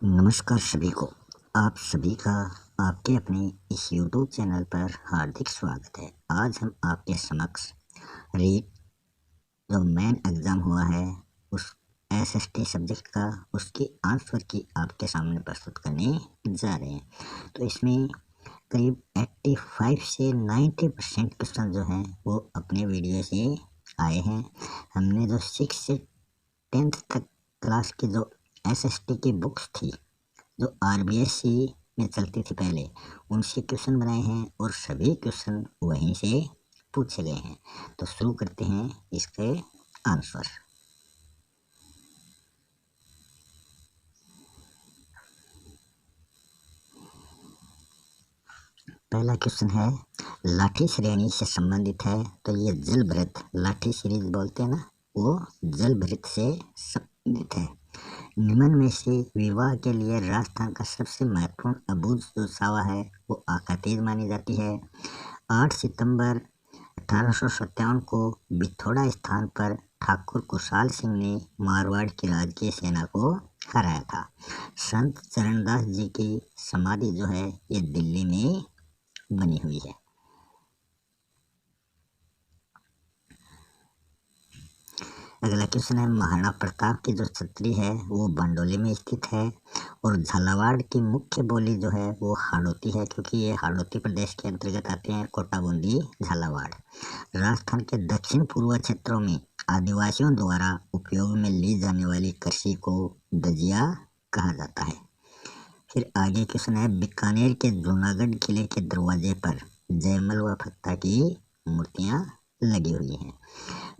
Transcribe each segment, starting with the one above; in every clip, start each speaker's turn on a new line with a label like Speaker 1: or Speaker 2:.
Speaker 1: नमस्कार सभी को। आप सभी का आपके अपने इस YouTube चैनल पर हार्दिक स्वागत है। आज हम आपके समक्ष रीट जो मेन एग्ज़ाम हुआ है उस एसएसटी सब्जेक्ट का उसकी आंसर की आपके सामने प्रस्तुत करने जा रहे हैं। तो इसमें करीब 85 से 90% क्वेश्चन जो हैं वो अपने वीडियो से आए हैं। हमने जो 6 से 10th तक क्लास की जो एसएसटी की बुक्स थी जो आरबीएससी में चलती थी पहले, उनसे क्वेश्चन बनाए हैं और सभी क्वेश्चन वहीं से पूछे गए हैं। तो शुरू करते हैं इसके आंसर। पहला क्वेश्चन है, लाठी श्रेणी से संबंधित है। तो ये जलभृत, लाठी सीरीज बोलते हैं ना, वो जलभृत से संबंधित है। निम्न में से विवाह के लिए राजस्थान का सबसे महत्वपूर्ण अबूझ जो सावा है वो आकातीज मानी जाती है। 8 सितंबर 1857 को बिथोड़ा स्थान पर ठाकुर कुशाल सिंह ने मारवाड़ की राजकीय सेना को हराया था। संत चरणदास जी की समाधि जो है ये दिल्ली में बनी हुई है। अगला क्वेश्चन है, महाराणा प्रताप की जो छतरी है वो बंडोली में स्थित है और झालावाड़ की मुख्य बोली जो है वो हाड़ौती है, क्योंकि ये हाड़ौती प्रदेश के अंतर्गत आते हैं कोटा बूंदी झालावाड़। राजस्थान के दक्षिण पूर्व क्षेत्रों में आदिवासियों द्वारा उपयोग में ली जाने वाली कृषि को दजिया कहा जाता है। फिर आगे क्वेश्चन है, बीकानेर के जूनागढ़ किले के दरवाजे पर जयमल व फत्ता की मूर्तियां लगी हुई हैं।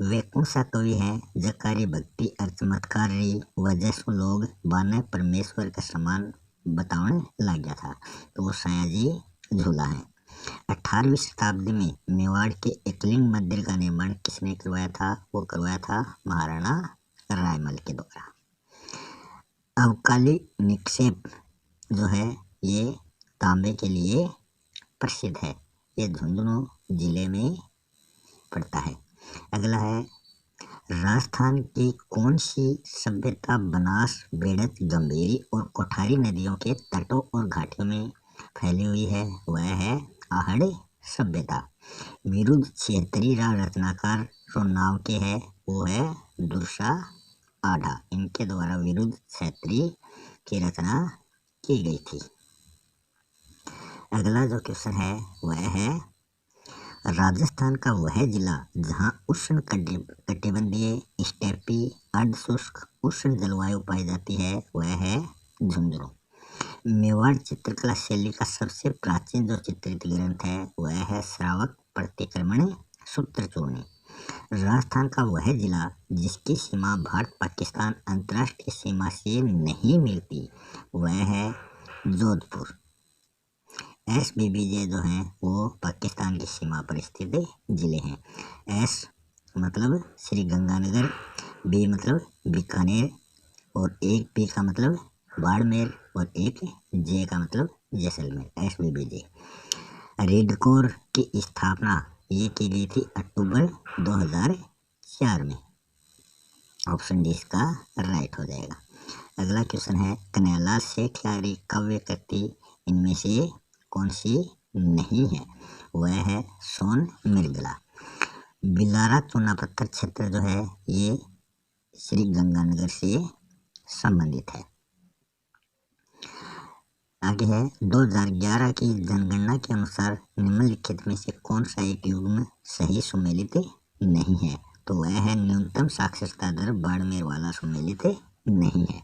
Speaker 1: वे कौन सा कवि हैं जकारी भक्ति और चमत्कार री वजह से लोग बाने परमेश्वर का समान बताने लग गया था। तो वो सयाजी झूला है। 18वीं शताब्दी में मेवाड़ के एकलिंग मंदिर का निर्माण किसने करवाया था? वो करवाया था महाराणा रायमल के द्वारा। अवकाली निक्षेप जो है ये तांबे के लिए प्रसिद्ध है। ये झुंझुनू जिले में पड़ता है। अगला है, राजस्थान की कौन सी सभ्यता बनास, बेड़त, गंभीरी और कोठारी नदियों के तटों और घाटियों में फैली हुई है? वह है आहड़ सभ्यता। विरुद्ध क्षेत्रीय रचनाकार जो नाम के है वो है दुर्सा आढ़ा। इनके द्वारा विरुद्ध क्षेत्रीय की रचना की गई थी। अगला जो क्वेश्चन है वह है, राजस्थान का वह जिला जहां उष्ण कटिबंधीय, स्टेपी, अर्धशुष्क, उष्ण जलवायु पाई जाती है वह है झुंझुनू। मेवाड़ चित्रकला शैली का सबसे प्राचीन जो चित्रित ग्रंथ है वह है श्रावक प्रतिक्रमण सूत्रचूर्णी। राजस्थान का वह जिला जिसकी सीमा भारत पाकिस्तान अंतर्राष्ट्रीय सीमा से नहीं मिलती वह है जोधपुर। SBBJ जो हैं वो पाकिस्तान की सीमा पर स्थित जिले हैं। S मतलब श्री गंगानगर, B मतलब बीकानेर और एक P का मतलब बाड़मेर और एक J का मतलब जैसलमेर। SBBJ। रेडकोर की स्थापना ये की गई थी अक्टूबर 2004 में। ऑप्शन डी इसका राइट हो जाएगा। अगला क्वेश्चन है, कन्हैयालाल सेठियारी काव्य कृति इनमें से कौन सी नहीं है? वह है सोन मृगला। बिलारा चूना पत्थर क्षेत्र जो है ये श्री गंगानगर से संबंधित है। आगे है, 2011 की जनगणना के अनुसार निम्नलिखित में से कौन सा एक युग्म सही सुमेलित नहीं है? तो वह है न्यूनतम साक्षरता दर बाड़मेर वाला सुमेलित नहीं है।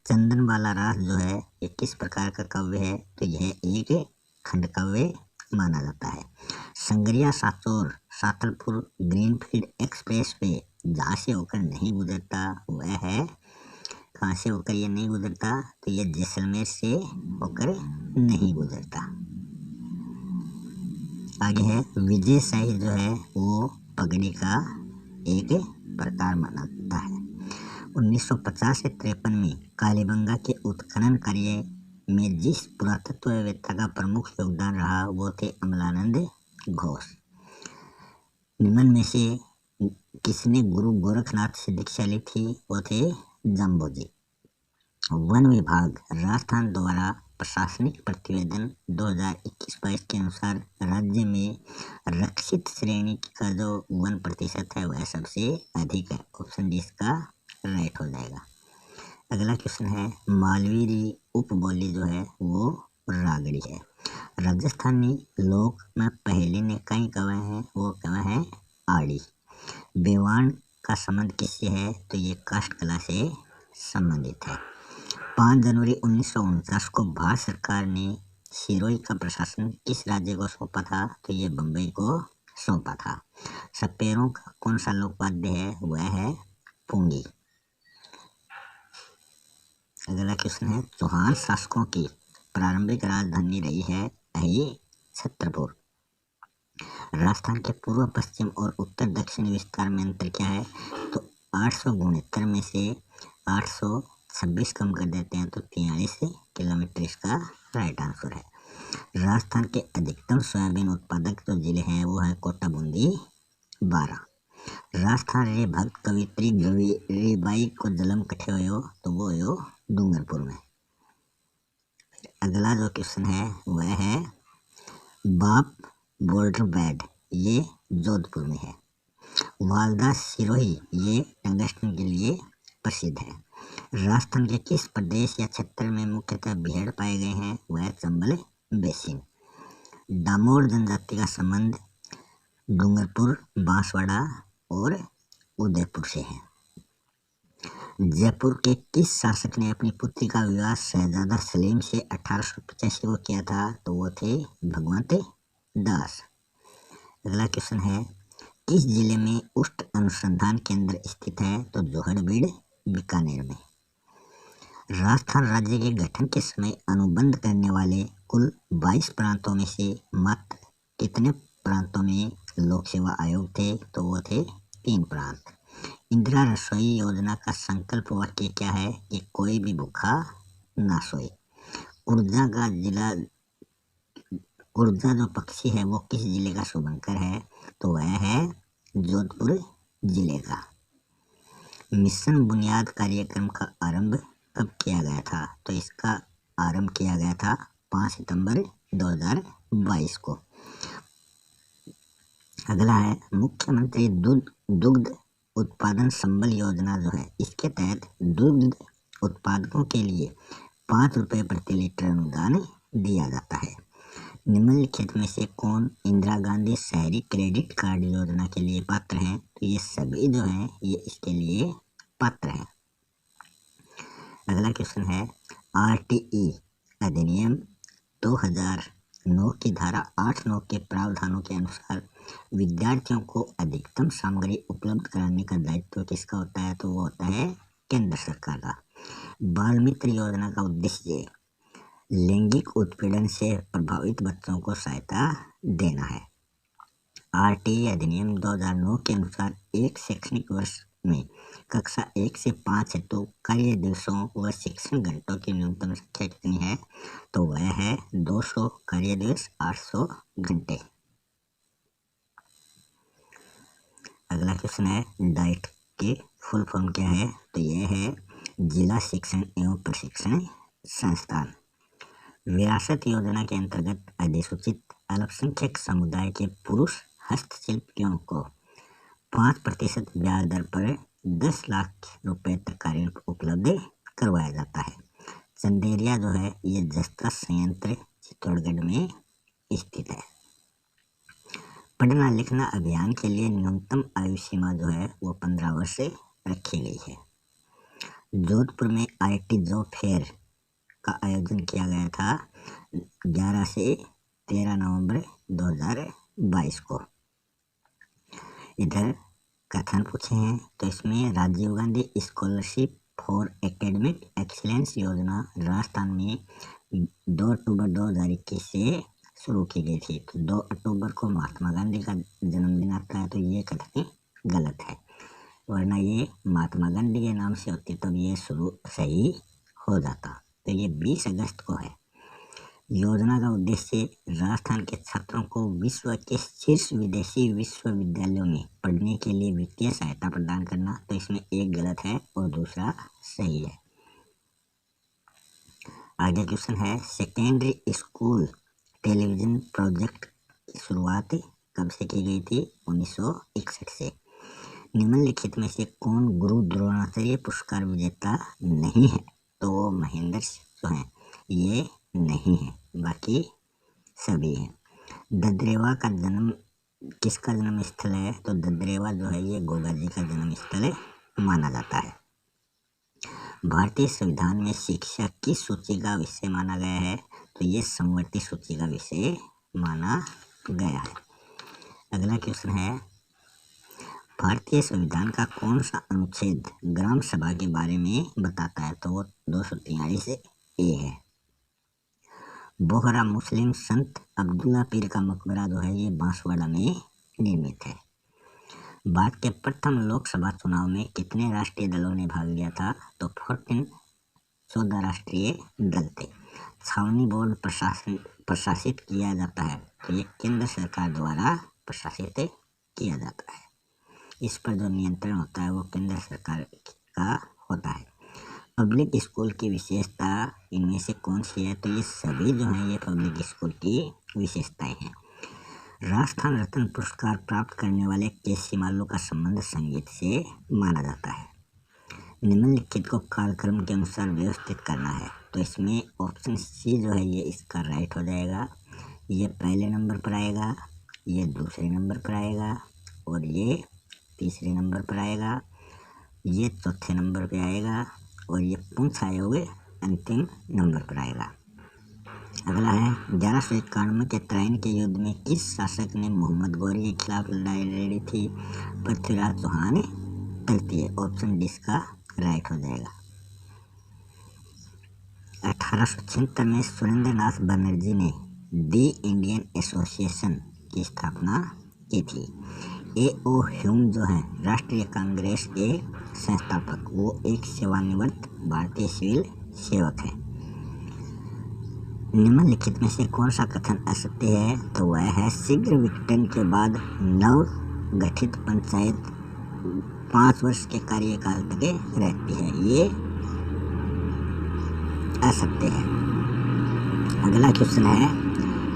Speaker 1: चंदनबाला रास जो है ये किस प्रकार का काव्य है? तो यह एक खंड काव्य माना जाता है। Sangaria Sanchore Santalpur greenfield express way जहाँ से होकर नहीं गुजरता वह है, कहाँ से होकर ये नहीं गुजरता? तो ये जैसलमेर से होकर नहीं गुजरता। आगे है, विजय शाही जो है वो पगड़ी का एक प्रकार माना जाता है। 1950 से 53 में कालीबंगा के उत्खनन कार्य में जिस पुरातत्ववेत्ता का प्रमुख योगदान रहा वो थे अमलानंद घोष। निम्न में से किसने गुरु गोरखनाथ से दीक्षा ली थी? वो थे जम्बोजी। वन विभाग राजस्थान द्वारा प्रशासनिक प्रतिवेदन 2021-22 के अनुसार राज्य में रक्षित श्रेणी का जो वन प्रतिशत है वह सबसे अधिक है। ऑप्शन डी इसका राइट हो जाएगा। अगला क्वेश्चन है, मालवी उपबोली जो है वो रागड़ी है। राजस्थानी लोक में पहले ने कई कवय हैं, वो कवय है आड़ी। बेवान का संबंध किससे है, तो ये काष्ठ कला से संबंधित है। 5 जनवरी 1949 को भारत सरकार ने सिरोही का प्रशासन किस राज्य को सौंपा था, तो ये बम्बई को सौंपा था। सपेरों का कौन सा लोकवाद्य है, वह है पुंगी। अगला क्वेश्चन है, चौहान शासकों की प्रारंभिक राजधानी रही है छत्रपुर। राजस्थान के पूर्व पश्चिम और उत्तर दक्षिणी विस्तार में अंतर क्या है, तो 869 में से 826 कम कर देते हैं तो 43 किलोमीटर इसका राइट आंसर है। राजस्थान के अधिकतम सोयाबीन उत्पादक जो जिले हैं वो है कोटा, बूंदी, बारा। राजस्थान रे भक्त कवित्री गवीबाई को जन्म कठे हो, तो वो हो डूंगरपुर में। अगला जो क्वेश्चन है वह है बाप बॉर्डर बैड, ये जोधपुर में है। वालदा सिरोही ये टंगस्टन के लिए प्रसिद्ध है। राजस्थान के किस प्रदेश या क्षेत्र में मुख्यतः भेड़ पाए गए हैं, वह चंबल बेसिन। डामोर जनजाति का संबंध डूंगरपुर, बांसवाड़ा और उदयपुर से है। जयपुर के किस शासक ने अपनी पुत्री का विवाह शहजादा सलीम से 1885 को किया था, तो वो थे भगवंत दास। अगला क्वेश्चन है, किस जिले में उष्ट अनुसंधान केंद्र स्थित है, तो जोहड़बीड़, बीकानेर में। राजस्थान राज्य के गठन के समय अनुबंध करने वाले कुल 22 प्रांतों में से मात्र कितने प्रांतों में लोक सेवा आयोग थे, तो वो थे 3 प्रांत। इंदिरा रसोई योजना का संकल्प वाक्य क्या है, कि कोई भी भूखा ना सोए। ऊर्जा जो पक्षी है वो किस जिले का शुभंकर है, तो वह है जोधपुर जिले का। मिशन बुनियाद कार्यक्रम का आरंभ कब किया गया था, तो इसका आरंभ किया गया था 5 सितंबर 2022 को। अगला है, मुख्यमंत्री दुग्ध उत्पादन संबल योजना जो है, इसके तहत दुग्ध उत्पादकों के लिए 5 रुपये प्रति लीटर अनुदान दिया जाता है। निम्नलिखित में से कौन इंदिरा गांधी शहरी क्रेडिट कार्ड योजना के लिए पात्र हैं, तो ये सभी जो हैं ये इसके लिए पात्र हैं। अगला क्वेश्चन है, आरटीई अधिनियम 2009 की धारा 8(9) के प्रावधानों के अनुसार विद्यार्थियों को अधिकतम सामग्री उपलब्ध कराने का दायित्व किसका होता है, तो वो होता है केंद्र सरकार का। बाल मित्र योजना का उद्देश्य लैंगिक उत्पीड़न से प्रभावित बच्चों को सहायता देना है। आरटीई अधिनियम 2009 के अनुसार एक शैक्षणिक वर्ष में कक्षा 1 से 5 हेतु कार्य दिवसों व शिक्षण घंटों की न्यूनतम संख्या कितनी है, तो वह है 200 कार्य दिवस, 800 घंटे। अगला क्वेश्चन है, डाइट के फुल फॉर्म क्या है, तो यह है जिला शिक्षण एवं प्रशिक्षण संस्थान। विरासत योजना के अंतर्गत अधिसूचित अल्पसंख्यक समुदाय के पुरुष हस्तशिल्पियों को 5% ब्याज दर पर 10 लाख रुपए तक का ऋण उपलब्ध करवाया जाता है। चंदेरिया जो है ये जस्ता संयंत्र चित्तौड़गढ़ में स्थित है। पढ़ना लिखना अभियान के लिए न्यूनतम आयु सीमा जो है वो 15 वर्ष से रखी गई है। जोधपुर में IT जॉब फेयर का आयोजन किया गया था 11 से 13 नवंबर 2022 को। इधर कथन पूछे हैं, तो इसमें Rajiv Gandhi scholarship for academic excellence योजना राजस्थान में 2 अक्टूबर 2021 से शुरू की गई थी। तो 2 अक्टूबर को महात्मा गांधी का जन्मदिन आता है, तो ये कथन गलत है, वरना ये महात्मा गांधी के नाम से होती तब ये शुरू सही हो जाता। तो ये 20 अगस्त को है। योजना का उद्देश्य राजस्थान के छात्रों को विश्व के शीर्ष विदेशी विश्वविद्यालयों में पढ़ने के लिए वित्तीय सहायता प्रदान करना। तो इसमें एक गलत है और दूसरा सही है। आगे क्वेश्चन है सेकेंडरी स्कूल टेलीविजन प्रोजेक्ट की शुरुआत कब से की गई थी? 1961 से। निम्नलिखित में से कौन गुरु द्रोणाचार्य पुरस्कार विजेता नहीं है? तो वो महेंद्र जो है ये नहीं है, बाकी सभी हैं। ददरेवा का जन्म किसका जन्म स्थल है? तो ददरेवा जो है ये गोगा जी का जन्म स्थल माना जाता है। भारतीय संविधान में शिक्षा किस सूची का विषय माना गया है? तो ये समवर्ती सूची का विषय माना गया है। अगला क्वेश्चन है भारतीय संविधान का कौन सा अनुच्छेद ग्राम सभा के बारे में बताता है? तो वो 243 ए है। बोहरा मुस्लिम संत अब्दुल्ला पीर का मकबरा जो है ये बांसवाड़ा में निर्मित है। भारत के प्रथम लोकसभा चुनाव में कितने राष्ट्रीय दलों ने भाग लिया था? तो 14 राष्ट्रीय दल थे। छावनी बोर्ड प्रशासित किया जाता है, तो ये केंद्र सरकार द्वारा प्रशासित किया जाता है। इस पर जो नियंत्रण होता है वो केंद्र सरकार का होता है। पब्लिक स्कूल की विशेषता इनमें से कौन सी है? तो ये सभी जो हैं ये पब्लिक स्कूल की विशेषताएं हैं। राजस्थान रत्न पुरस्कार प्राप्त करने वाले के.सी. मालू का संबंध संगीत से माना जाता है। निम्नलिखित को कालक्रम के अनुसार व्यवस्थित करना है, तो इसमें ऑप्शन सी जो है ये इसका राइट हो जाएगा। ये पहले नंबर पर आएगा, ये दूसरे नंबर पर आएगा और ये तीसरे नंबर पर आएगा, ये चौथे नंबर पे आएगा और ये पुंछ आयोग अंतिम नंबर पर आएगा। अगला है 1191 के तराइन के युद्ध में किस शासक ने मोहम्मद गौरी के खिलाफ लड़ाई लड़ी थी? पृथ्वीराज चौहान तृतीय। ऑप्शन डी इसका राइट हो जाएगा। 1876 में सुरेंद्र नाथ बनर्जी ने दी इंडियन एसोसिएशन की स्थापना की थी। ए.ओ. ह्यूम जो है राष्ट्रीय कांग्रेस के संस्थापक, वो एक सेवानिवृत्त भारतीय सिविल सेवक है। निम्नलिखित में से कौन सा कथन असत्य है? तो वह है शीघ्र विघटन के बाद नव गठित पंचायत 5 वर्ष के कार्यकाल तक रहती है, ये असत्य है। अगला क्वेश्चन है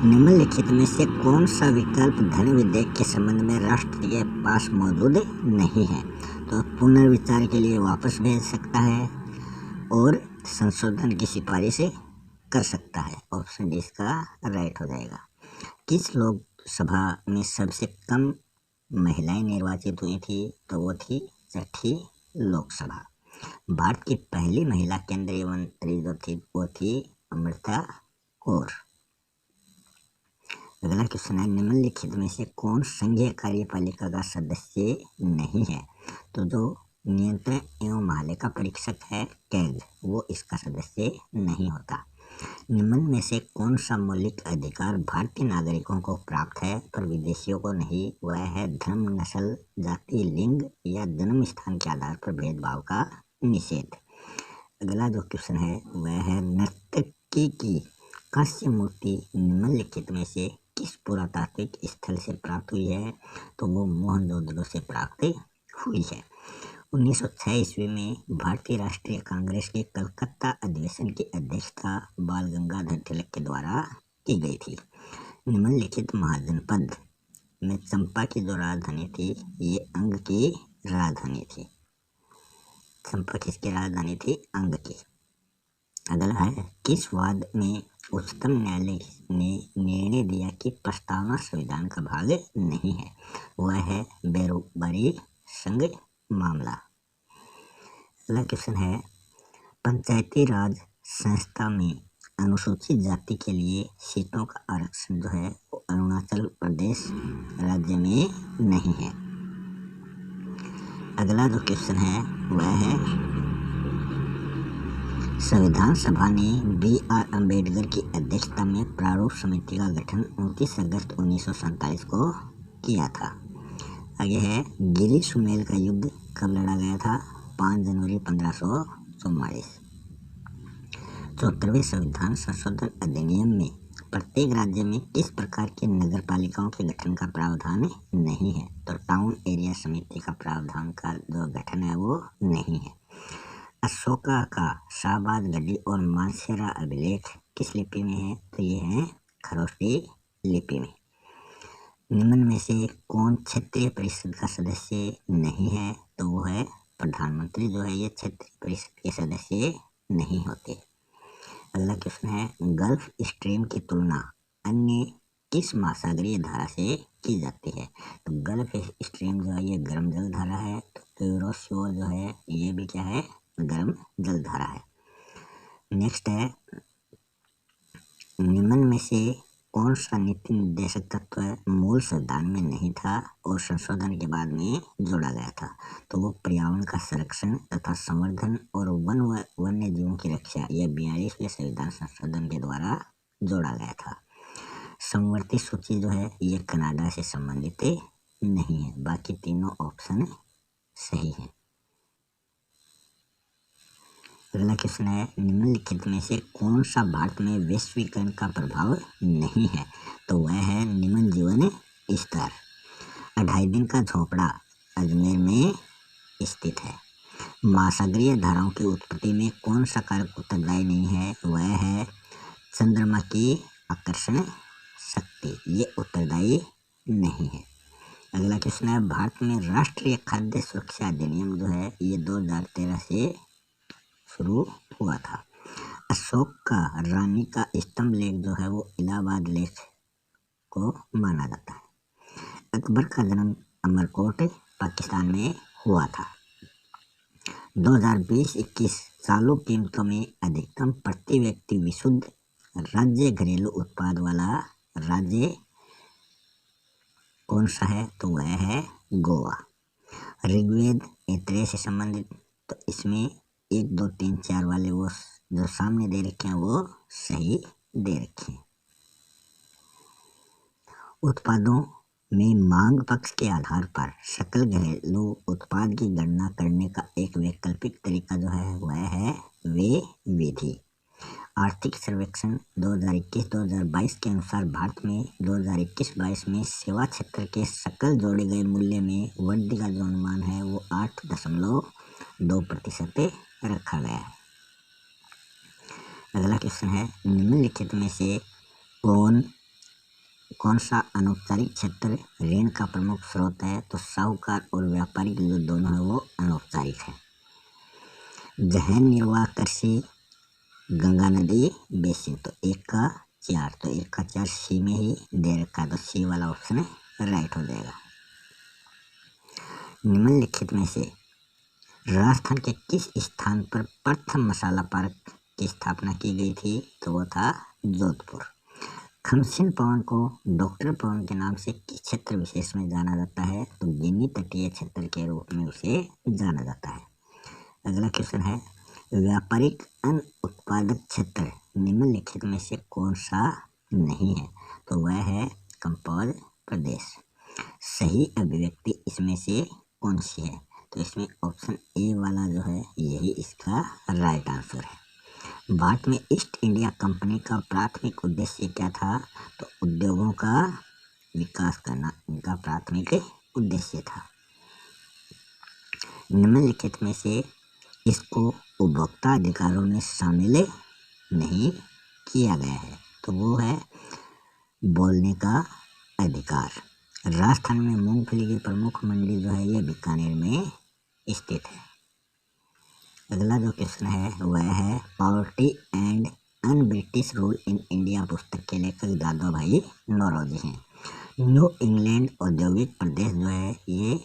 Speaker 1: निम्नलिखित में से कौन सा विकल्प धन विधेयक के संबंध में राष्ट्र के पास मौजूद नहीं है? तो पुनर्विचार के लिए वापस भेज सकता है और संशोधन की सिफारिश कर सकता है। ऑप्शन डी इसका राइट हो जाएगा। किस लोकसभा में सबसे कम महिलाएं निर्वाचित हुई थी? तो वो थी 6ठी लोकसभा। भारत की पहली महिला केंद्रीय मंत्री जो थी वो थी अमृता कौर। अगला क्वेश्चन है निम्नलिखित में से कौन संघीय कार्यपालिका का सदस्य नहीं है? तो जो नियंत्रण एवं महालेखा परीक्षक है कैग, वो इसका सदस्य नहीं होता। निम्न में से कौन सा मौलिक अधिकार भारतीय नागरिकों को प्राप्त है पर विदेशियों को नहीं? वह है धर्म, नस्ल, जाति, लिंग या जन्म स्थान के आधार पर भेदभाव का निषेध। अगला जो क्वेश्चन है वह है नर्तकी की कांस्य मूर्ति निम्नलिखित में से किस पुरातात्विक स्थल से प्राप्त हुई है? तो वो मोहनजोदड़ो से प्राप्त हुई है। 1906 ईस्वी में भारतीय राष्ट्रीय कांग्रेस के कलकत्ता अधिवेशन की अध्यक्षता बाल गंगाधर तिलक के द्वारा की गई थी। निम्नलिखित महाजनपद में चंपा की जो राजधानी थी ये अंग की राजधानी थी। चंपा किसकी राजधानी थी? अंग की। अगला है किस वाद में उच्चतम न्यायालय ने निर्णय दिया कि प्रस्तावना संविधान का भाग नहीं है? वह है बेरोबरी संघ मामला। अगला क्वेश्चन है पंचायती राज संस्था में अनुसूचित जाति के लिए सीटों का आरक्षण जो है वो अरुणाचल प्रदेश राज्य में नहीं है। अगला जो क्वेश्चन है वह है संविधान सभा ने बी.आर. अम्बेडकर की अध्यक्षता में प्रारूप समिति का गठन 29 अगस्त 1947 को किया था। आगे है गिरी सुमेल का युद्ध कब लड़ा गया था? 5 जनवरी 1544। 74वें संविधान संशोधन अधिनियम में प्रत्येक राज्य में किस प्रकार की नगर पालिकाओं के गठन का प्रावधान नहीं है? तो टाउन एरिया समिति का प्रावधान का जो गठन है वो नहीं है। अशोका का शाहबाद गढ़ी और मानसेरा अभिलेख किस लिपि में है? तो ये है खरोष्टी लिपि में। निम्न में से कौन क्षेत्रीय परिषद का सदस्य नहीं है? तो वो है प्रधानमंत्री जो है ये क्षेत्रीय परिषद के सदस्य नहीं होते। अगला क्वेश्चन है, गल्फ स्ट्रीम की तुलना अन्य किस महासागरीय धारा से की जाती है? तो गल्फ स्ट्रीम जो है ये गर्म जल धारा है, तो यूरोशियोर जो है ये भी क्या है? गर्म जल धारा है। नेक्स्ट है, निम्न में से कौन सा नीति निर्देशक तत्व मूल संविधान में नहीं था और संशोधन के बाद में जोड़ा गया था? तो वो पर्यावरण का संरक्षण तथा संवर्धन और वन्य जीवों की रक्षा, यह 42वें संविधान संशोधन के द्वारा जोड़ा गया था। समवर्ती सूची जो है ये कनाडा से संबंधित नहीं है, बाकी तीनों ऑप्शन सही है। अगला क्वेश्चन है, निम्नलिखित में से कौन सा भारत में वैश्वीकरण का प्रभाव नहीं है? तो वह है निम्न जीवन स्तर। 2.5 दिन का झोपड़ा अजमेर में स्थित है। महासागरीय धाराओं की उत्पत्ति में कौन सा कारक उत्तरदायी नहीं है? वह है चंद्रमा की आकर्षण शक्ति, ये उत्तरदायी नहीं है। अगला क्वेश्चन है, भारत में राष्ट्रीय खाद्य सुरक्षा अधिनियम जो है ये 2013 से शुरू हुआ था। अशोक का रानी का स्तंभ लेख जो है वो इलाहाबाद लेख को माना जाता है। अकबर का जन्म अमरकोट पाकिस्तान में हुआ था। 2020-21 चालू कीमतों में अधिकतम प्रति व्यक्ति विशुद्ध राज्य घरेलू उत्पाद वाला राज्य कौन सा है? तो वह है गोवा। ऋग्वेद ऐतरेय से संबंधित, तो इसमें 1, 2, 3, 4 वाले वो जो सामने दे रखे हैं वो सही दे रखे हैं। उत्पादों में मांग पक्ष के आधार पर सकल घरेलू उत्पाद की गणना करने का एक वैकल्पिक तरीका जो है वह है वे विधि। आर्थिक सर्वेक्षण 2021-2022 के अनुसार भारत में 2021-22 में सेवा क्षेत्र के सकल जोड़े गए मूल्य में वृद्धि का जो अनुमान है वो 8.2% रखा गया है। अगला क्वेश्चन है, निम्नलिखित में से कौन सा अनौपचारिक क्षेत्र ऋण का प्रमुख स्रोत है? तो साहूकार और व्यापारिक जो दोनों है वो अनौपचारिक है। गहन निर्वाह कृषि गंगा नदी बेसिन, तो 1 का 4, तो 1 का 4 सी में ही दे रखा है, तो सी वाला ऑप्शन राइट हो जाएगा। निम्नलिखित में से राजस्थान के किस स्थान पर प्रथम मसाला पार्क की स्थापना की गई थी? तो वो था जोधपुर। खमसिन पवन को डॉक्टर पवन के नाम से किस क्षेत्र विशेष में जाना जाता है? तो गिनी तटीय क्षेत्र के रूप में उसे जाना जाता है। अगला क्वेश्चन है, व्यापारिक अन्न उत्पादक क्षेत्र निम्नलिखित में से कौन सा नहीं है? तो वह है कंपोज प्रदेश। सही अभिव्यक्ति इसमें से कौन सी है? तो इसमें ऑप्शन ए वाला जो है यही इसका राइट आंसर है। भारत में ईस्ट इंडिया कंपनी का प्राथमिक उद्देश्य क्या था? तो उद्योगों का विकास करना इनका प्राथमिक उद्देश्य था। निम्नलिखित में से इसको उपभोक्ता अधिकारों में शामिल नहीं किया गया है, तो वो है बोलने का अधिकार। राजस्थान में मूंगफली की प्रमुख मंडी जो है ये बीकानेर में स्थित है। अगला जो क्वेश्चन है वह है, poverty and un British rule in India पुस्तक के लेखक दादा भाई नौरोजी हैं। न्यू इंग्लैंड औद्योगिक प्रदेश जो है ये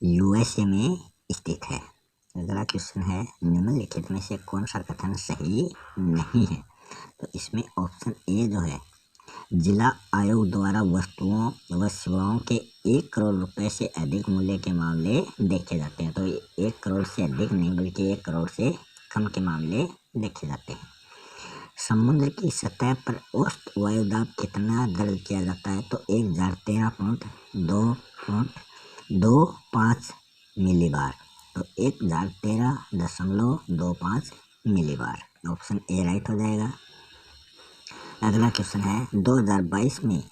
Speaker 1: यूएसए में स्थित है। अगला क्वेश्चन है, निम्नलिखित में से कौन सा कथन सही नहीं है? तो इसमें ऑप्शन ए जो है, जिला आयोग द्वारा वस्तुओं व सेवाओं के 1 करोड़ रुपए से अधिक मूल्य के मामले देखे जाते हैं। तो 1 करोड़ से अधिक नहीं बल्कि 1 करोड़ से कम के मामले देखे जाते हैं। समुद्र की सतह पर औसत वायुदाब कितना दर्ज किया जाता है? तो 1013.25 मिलीबार, तो 1013.25 मिलीबार, ऑप्शन ए राइट हो जाएगा। अगला क्वेश्चन है, 2022 में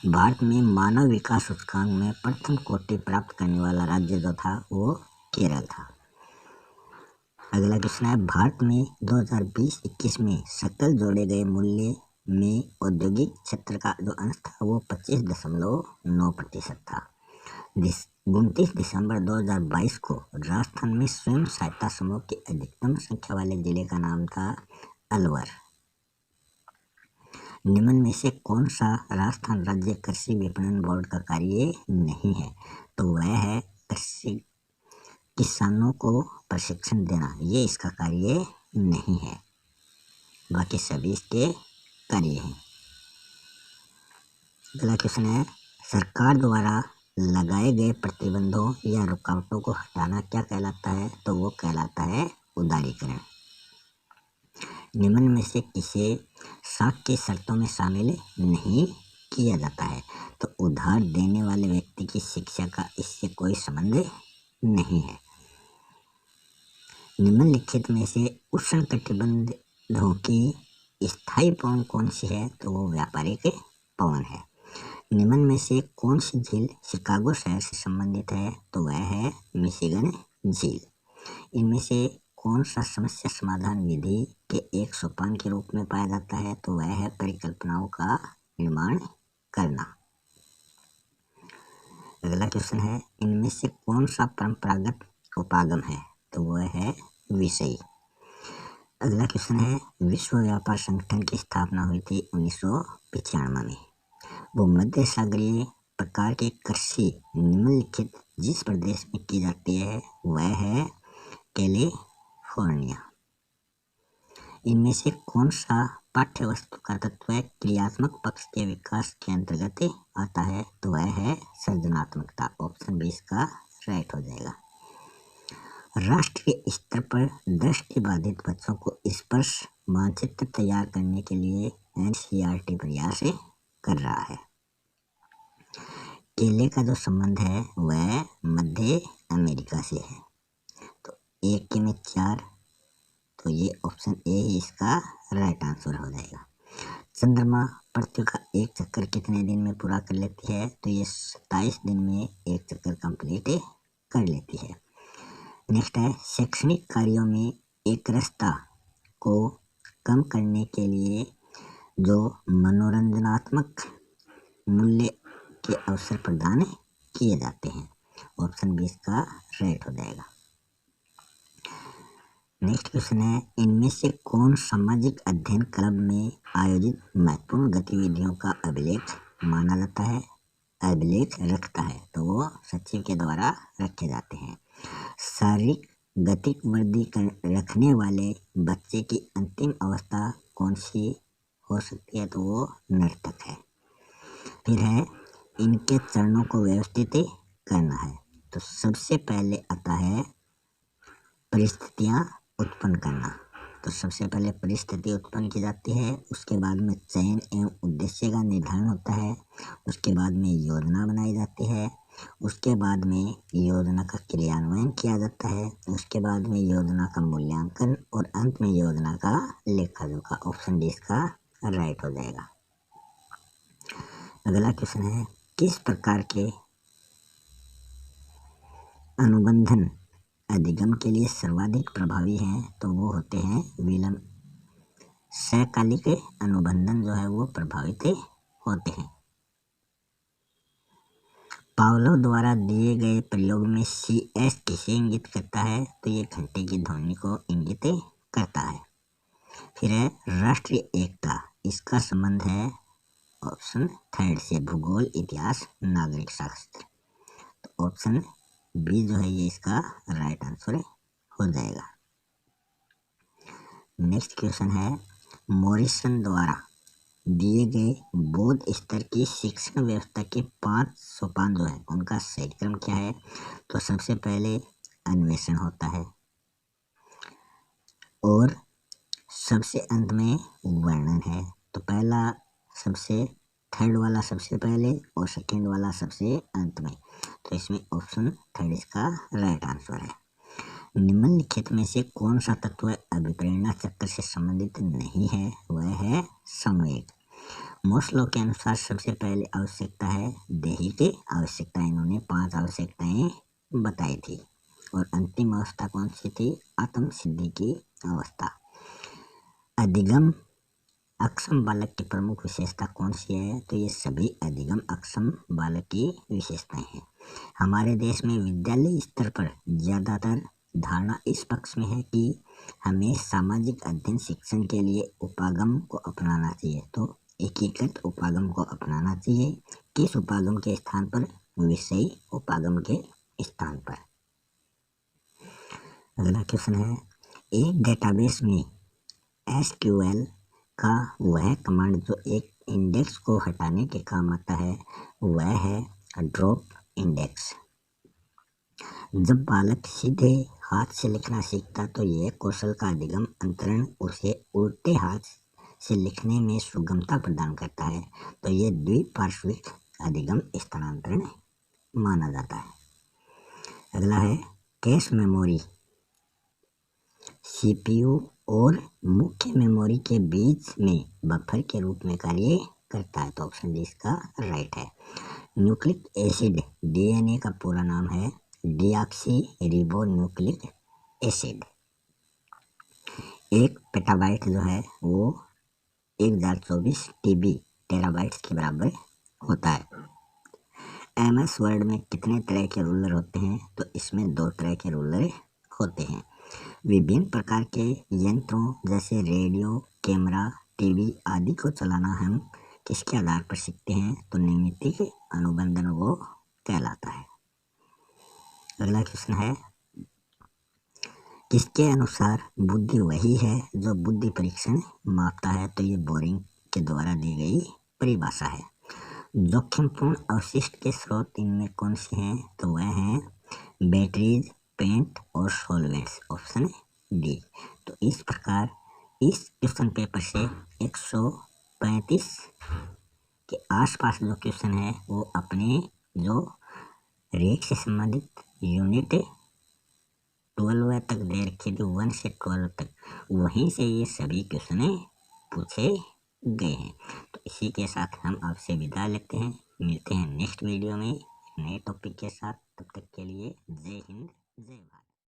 Speaker 1: भारत में मानव विकास सूचकांक में प्रथम कोटि प्राप्त करने वाला राज्य जो था वो केरल था। अगला क्वेश्चन है, भारत में 2020-21 में सकल जोड़े गए मूल्य में औद्योगिक क्षेत्र का जो अंश था वो 25.9% था। 29 दिसंबर 2022 को राजस्थान में स्वयं सहायता समूह की अधिकतम संख्या वाले जिले का नाम था अलवर। निम्न में से कौन सा राजस्थान राज्य कृषि विपणन बोर्ड का कार्य नहीं है? तो वह है कृषि किसानों को प्रशिक्षण देना, ये इसका कार्य नहीं है, बाकी सभी इसके कार्य हैं। अगला क्वेश्चन है, सरकार द्वारा लगाए गए प्रतिबंधों या रुकावटों को हटाना क्या कहलाता है? तो वो कहलाता है उदारीकरण। निम्न में से किसे साख की शर्तों में शामिल नहीं किया जाता है? तो उधार देने वाले व्यक्ति की शिक्षा का इससे कोई संबंध नहीं है। निम्नलिखित में से उष्णकटिबंधों की स्थायी पवन कौन सी है? तो वो व्यापारिक पवन है। निम्न में से कौन सी झील शिकागो शहर से संबंधित है? तो वह है मिशिगन झील। इनमें से कौन सा समस्या समाधान विधि के एक सोपान के रूप में पाया जाता है? तो वह है परिकल्पनाओं का निर्माण करना। अगला क्वेश्चन है, इनमें से कौन सा परंपरागत उपागम है? तो वह है विषय। अगला क्वेश्चन है, विश्व व्यापार संगठन की स्थापना हुई थी 1995 में। वो मध्य सागरीय प्रकार के कृषि निम्नलिखित जिस प्रदेश में की जाती है वह है कैलिफोर्निया। इनमें से कौन सा पाठ्य वस्तु का तत्व क्रियात्मक पक्ष के विकास के अंतर्गत आता है? तो वह है सृजनात्मकता। ऑप्शन 20 का राइट हो जाएगा। राष्ट्रीय स्तर पर दृष्टि बाधित बच्चों को स्पर्श मानचित्र तैयार करने के लिए एनसीईआरटी प्रयास कर रहा है। केले का जो संबंध है वह मध्य अमेरिका से है। तो 1 के में 4, तो ये ऑप्शन ए ही इसका राइट आंसर हो जाएगा। चंद्रमा पृथ्वी का एक चक्कर कितने दिन में पूरा कर लेती है? तो ये 27 दिन में एक चक्कर कंप्लीट कर लेती है। नेक्स्ट है, शैक्षणिक कार्यों में एकरसता को कम करने के लिए जो मनोरंजनात्मक मूल्य के अवसर प्रदान किए जाते हैं। ऑप्शन 20 का राइट हो जाएगा। नेक्स्ट क्वेश्चन है, इनमें से कौन सामाजिक अध्ययन क्लब में आयोजित महत्वपूर्ण गतिविधियों का अभिलेख माना जाता है, अभिलेख रखता है? तो वो सचिव के द्वारा रखे जाते हैं। शारीरिक गतिक वर्दी रखने वाले बच्चे की अंतिम अवस्था कौन सी हो सकती है? तो वो नर्तक है। फिर है, इनके चरणों को व्यवस्थित करना है। तो सबसे पहले आता है परिस्थितियां उत्पन्न करना। तो सबसे पहले परिस्थिति उत्पन्न की जाती है, उसके बाद में चयन एवं उद्देश्य का निर्धारण होता है, उसके बाद में योजना बनाई जाती है, उसके बाद में योजना का क्रियान्वयन किया जाता है, उसके बाद में योजना का मूल्यांकन और अंत में योजना का लेखा जोखा। ऑप्शन डी इसका राइट हो जाएगा। अगला क्वेश्चन है, किस प्रकार के अनुबंधन अधिगम के लिए सर्वाधिक प्रभावी हैं? तो वो होते हैं विलंब सकालिक अनुबंधन जो है वो प्रभावित होते हैं। पावलोव द्वारा दिए गए प्रयोग में CS किसे इंगित करता है? तो ये घंटे की ध्वनि को इंगित करता है। फिर है राष्ट्रीय एकता, इसका संबंध है ऑप्शन 3 से भूगोल, इतिहास, नागरिक शास्त्र। तो ऑप्शन बी जो है ये इसका राइट आंसर हो जाएगा। नेक्स्ट क्वेश्चन है, मॉरिसन द्वारा दिए गए बौद्ध स्तर की शिक्षण व्यवस्था के 5 सोपान जो है उनका सही क्रम क्या है? तो सबसे पहले अन्वेषण होता है और सबसे अंत में वर्णन है। तो पहला सबसे, थर्ड वाला सबसे पहले और सेकंड वाला सबसे अंत में। तो इसमें ऑप्शन 3 इसका राइट आंसर है। निम्नलिखित में से कौन सा तत्व अभिप्रेरणा चक्र से संबंधित नहीं है? वह है संवेग। मोस्लो के अनुसार सबसे पहले आवश्यकता है दैहिक आवश्यकता। इन्होंने 5 आवश्यकताएं बताई थी। और अंतिम अवस्था कौन सी थी? आत्म सिद्धि की अवस्था। अधिगम अक्षम बालक की प्रमुख विशेषता कौन सी है? तो ये सभी अधिगम अक्षम बालक की विशेषताएं हैं। हमारे देश में विद्यालय स्तर पर ज्यादातर धारणा इस पक्ष में है कि हमें सामाजिक अध्ययन शिक्षण के लिए उपागम को अपनाना चाहिए। तो एकीकृत उपागम को अपनाना चाहिए। किस उपागम के स्थान पर? विषयी उपागम के स्थान पर। अगला क्वेश्चन है, एक डेटाबेस में SQL का वह कमांड जो एक इंडेक्स को हटाने के काम आता है वह है ड्रॉप इंडेक्स। जब बालक सीधे हाथ से लिखना सीखता तो यह कौशल का अधिगम अंतरण उसे उल्टे हाथ से लिखने में सुगमता प्रदान करता है। तो ये द्विपार्श्विक अधिगम स्थानांतरण माना जाता है। अगला है, कैश मेमोरी CPU और मुख्य मेमोरी के बीच में बफर के रूप में कार्य करता है। तो ऑप्शन डी इसका राइट है। न्यूक्लिक एसिड DNA का पूरा नाम है डीऑक्सी रिबो न्यूक्लिक एसिड। एक पेटाबाइट जो है वो 1024 TB टेराबाइट्स के बराबर होता है। MS वर्ड में कितने तरह के रूलर होते हैं? तो इसमें 2 तरह के रूलर होते हैं। विभिन्न प्रकार के यंत्रों जैसे रेडियो, कैमरा, टीवी आदि को चलाना हम किसके आधार पर सीखते हैं? तो नैमित्तिक अनुबंधन वो कहलाता है। अगला क्वेश्चन है, किसके अनुसार बुद्धि वही है जो बुद्धि परीक्षण मापता है? तो ये बोरिंग के द्वारा दी गई परिभाषा है। जोखिमपूर्ण अवशिष्ट के स्रोत इनमें कौन से हैं? तो वह हैं बैटरीज, पेंट और सॉल्वेंट्स। Option D. तो इस प्रकार इस क्वेश्चन पेपर से 135 के आसपास जो क्वेश्चन है वो अपने जो रेट से संबंधित यूनिट 12 तक दे रखी थी, 1 से 12 तक, वहीं से ये सभी क्वेश्चन पूछे गए हैं। तो इसी के साथ हम आपसे विदा लेते हैं। मिलते हैं नेक्स्ट वीडियो में नए टॉपिक के साथ। तब तक के लिए जय हिंद, जय भारत।